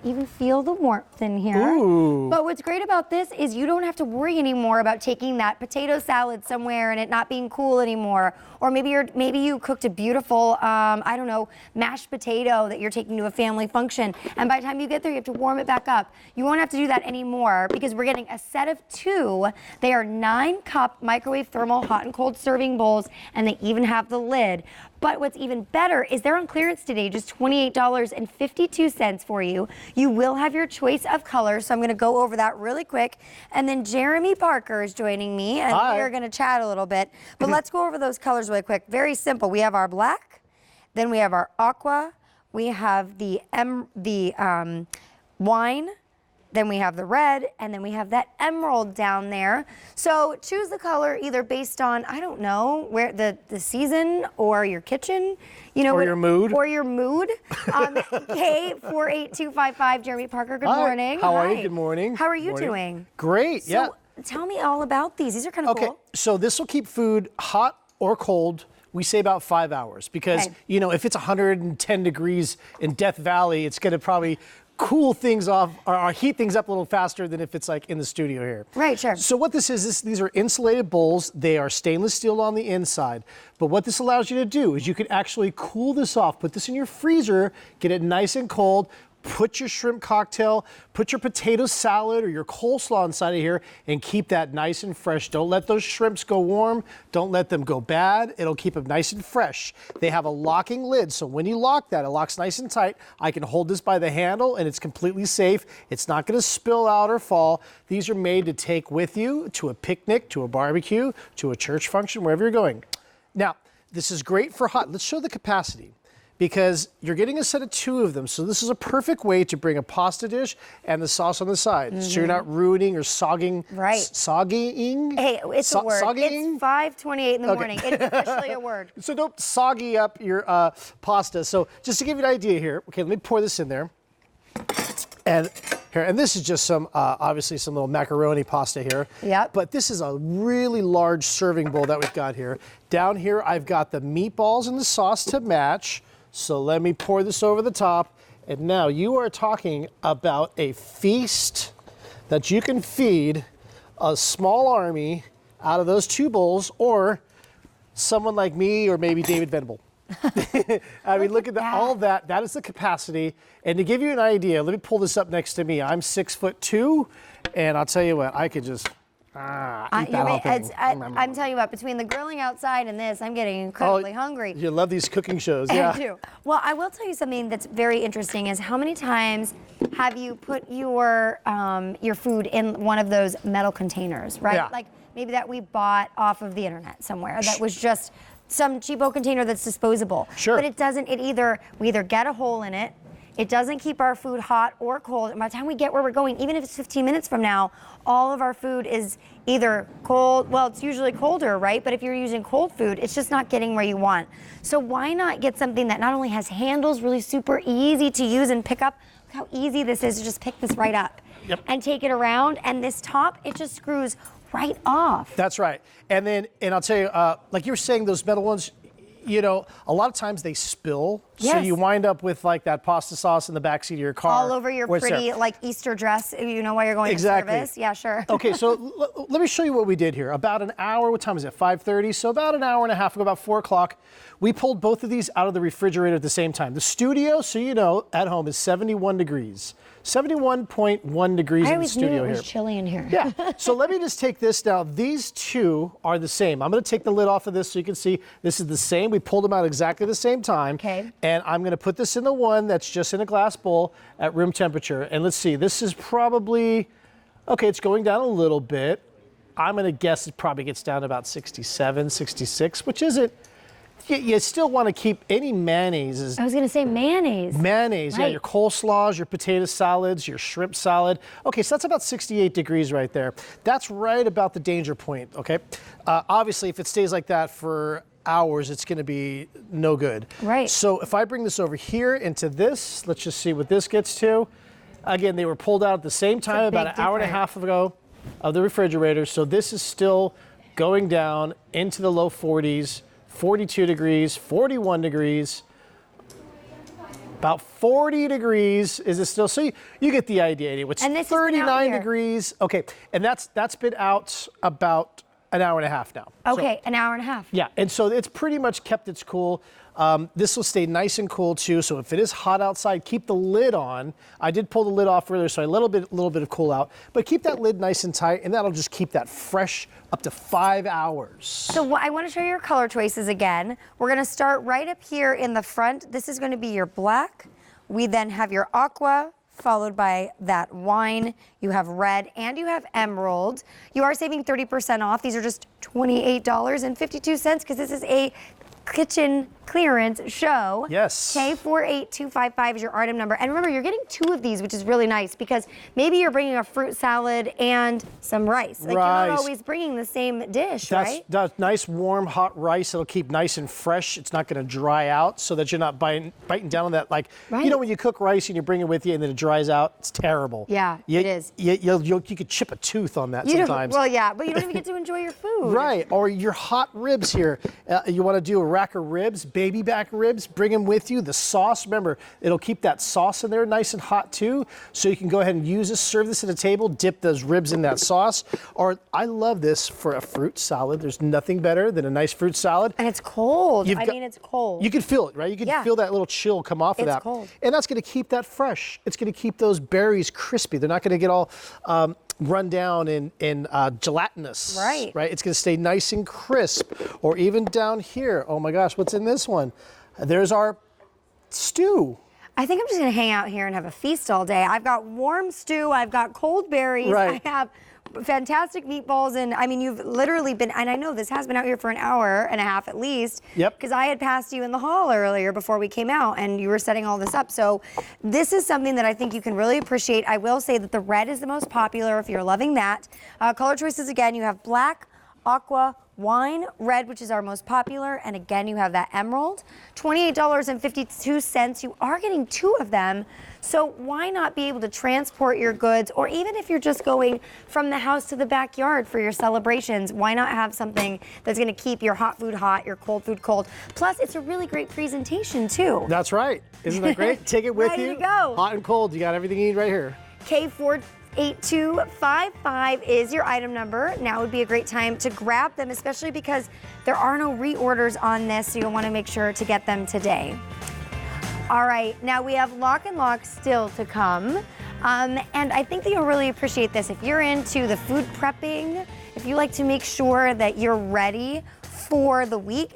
can even feel the warmth in here. Ooh. But what's great about this is you don't have to worry anymore about taking that potato salad somewhere and it not being cool anymore. Or maybe you cooked a beautiful, I don't know, mashed potato that you're taking to a family function. And by the time you get there, you have to warm it back up. You won't have to do that anymore because we're getting a set of 2. They are 9-cup microwave thermal hot and cold serving bowls, and they even have the lid. But what's even better is they're on clearance today, just $28.52 for you. You will have your choice of colors, so I'm gonna go over that really quick. And then Jeremy Parker is joining me, and we're gonna chat a little bit. But let's go over those colors really quick. Very simple. We have our black, then we have our aqua, we have the wine, then we have the red, and then we have that emerald down there. So choose the color either based on, I don't know, where the season or your kitchen, you know, or your mood. Or your mood. K48255, Jeremy Parker, good morning. How are you? Good morning. How are you doing? Great, yeah. So tell me all about these. These are kind of cool. Okay, so this will keep food hot or cold. We say about 5 hours because, you know, if it's 110 degrees in Death Valley, it's going to probably cool things off or heat things up a little faster than if it's like in the studio here. Right, sure. So what this is, these are insulated bowls. They are stainless steel on the inside. But what this allows you to do is you can actually cool this off, put this in your freezer, get it nice and cold, put your shrimp cocktail, put your potato salad or your coleslaw inside of here and keep that nice and fresh. Don't let those shrimps go warm. Don't let them go bad. It'll keep them nice and fresh. They have a locking lid, so when you lock that, it locks nice and tight. I can hold this by the handle and it's completely safe. It's not gonna spill out or fall. These are made to take with you to a picnic, to a barbecue, to a church function, wherever you're going. Now, this is great for hot. Let's show the capacity, because you're getting a set of 2 of them. So this is a perfect way to bring a pasta dish and the sauce on the side. So you're not ruining or sogging. Right. Soggying? Hey, it's a word. Soggying? It's 5:28 in the morning. It's officially a word. So don't soggy up your pasta. So just to give you an idea here, okay, let me pour this in there. And here, and this is just some, obviously some little macaroni pasta here. Yep. But this is a really large serving bowl that we've got here. Down here, I've got the meatballs and the sauce to match. So let me pour this over the top. And now you are talking about a feast that you can feed a small army out of those 2 bowls, or someone like me, or maybe David Venable. I mean, look at all that. That is the capacity. And to give you an idea, let me pull this up next to me. I'm 6'2", and I'll tell you what, I could just eat that whole thing. I'm telling you what, between the grilling outside and this, I'm getting incredibly hungry. You love these cooking shows, yeah. I do. Well, I will tell you something that's very interesting is how many times have you put your food in one of those metal containers, right? Yeah. Like maybe that we bought off of the internet somewhere that was just some cheapo container that's disposable. Sure. But it doesn't, we either get a hole in it, it doesn't keep our food hot or cold. And by the time we get where we're going, even if it's 15 minutes from now, all of our food is either cold, well, it's usually colder, right? But if you're using cold food, it's just not getting where you want. So why not get something that not only has handles, really super easy to use and pick up. Look how easy this is to just pick this right up and take it around. And this top, it just screws right off. That's right. And then, and I'll tell you, like you were saying, those metal ones, you know, a lot of times they spill. Yes. So you wind up with like that pasta sauce in the backseat of your car. All over your pretty like Easter dress, you know, while you're going to service. Yeah, sure. Okay, so let me show you what we did here. About an hour, what time is it, 5:30? So about an hour and a half ago, about 4 o'clock, we pulled both of these out of the refrigerator at the same time. The studio, so you know, at home is 71 degrees. 71.1 degrees in the studio here. I always knew it was chilly in here. Yeah, so let me just take this now. These 2 are the same. I'm gonna take the lid off of this so you can see this is the same. We pulled them out exactly the same time. Okay. And I'm gonna put this in the one that's just in a glass bowl at room temperature. And let's see, this is probably, okay, it's going down a little bit. I'm gonna guess it probably gets down to about 67, 66, which isn't, you still want to keep any mayonnaise. I was going to say mayonnaise. Mayonnaise, right. Yeah, your coleslaws, your potato salads, your shrimp salad. Okay, so that's about 68 degrees right there. That's right about the danger point, okay? Obviously, if it stays like that for hours, it's going to be no good. Right. So if I bring this over here into this, let's just see what this gets to. Again, they were pulled out at the same time about an hour and a half ago of the refrigerator. So this is still going down into the low 40s. 42 degrees, 41 degrees. About 40 degrees. Is it still? So you get the idea. Anyway, it's And this has been out 39 here. degrees. Okay, and that's been out about an hour and a half now. Okay, an hour and a half. Yeah, and so it's pretty much kept its cool. This will stay nice and cool too. So if it is hot outside, keep the lid on. I did pull the lid off earlier, so a little bit of cool out. But keep that lid nice and tight, and that'll just keep that fresh up to 5 hours. So I want to show you your color choices again. We're going to start right up here in the front. This is going to be your black. We then have your aqua, followed by that wine. You have red and you have emerald. You are saving 30% off. These are just $28.52 because this is a kitchen clearance show. Yes. K48255 is your item number. And remember, you're getting 2 of these, which is really nice because maybe you're bringing a fruit salad and some rice. Like Rice. you're not always bringing the same dish, right? That's nice, warm, hot rice. It'll keep nice and fresh. It's not going to dry out so that you're not biting down on that. Like, Right. you know, when you cook rice and you bring it with you and then it dries out, it's terrible. Yeah, it is. You could chip a tooth on that You don't- sometimes. well, yeah, but you don't even get to enjoy your food. Right, or your hot ribs here. You want to do a rack of ribs, baby back ribs, bring them with you. The sauce, remember, it'll keep that sauce in there nice and hot too. So you can go ahead and use this, serve this at a table, dip those ribs in that sauce. Or I love this for a fruit salad. There's nothing better than a nice fruit salad. And it's cold. You've I got- mean, it's cold. You can feel it, right? You can Yeah. feel that little chill come off of It's that. cold. And that's going to keep that fresh. It's going to keep those berries crispy. They're not going to get all run down and gelatinous. Right. Right? It's going to stay nice and crisp. Or even down here. Oh my gosh, what's in this one? There's our stew. I think I'm just gonna hang out here and have a feast all day. I've got warm stew, I've got cold berries, Right. I have fantastic meatballs, and I mean, you've literally been, and I know this has been out here for an hour and a half at least. Yep. Because I had passed you in the hall earlier before we came out, and you were setting all this up. So this is something that I think you can really appreciate. I will say that the red is the most popular if you're loving that. Color choices again, you have black, aqua, wine, red, which is our most popular, and again you have that emerald. $28.52. You are getting 2 of them, so why not be able to transport your goods, or even if you're just going from the house to the backyard for your celebrations, why not have something that's going to keep your hot food hot, your cold food cold. Plus, it's a really great presentation too. That's right. Isn't that great? Take it with Ready you. to go. Hot and cold. You got everything you need right here. K48255 is your item number. Now would be a great time to grab them, especially because there are no reorders on this, so you'll want to make sure to get them today. All right, now we have Lock and Lock still to come. And I think that you'll really appreciate this. If you're into the food prepping, if you like to make sure that you're ready for the week,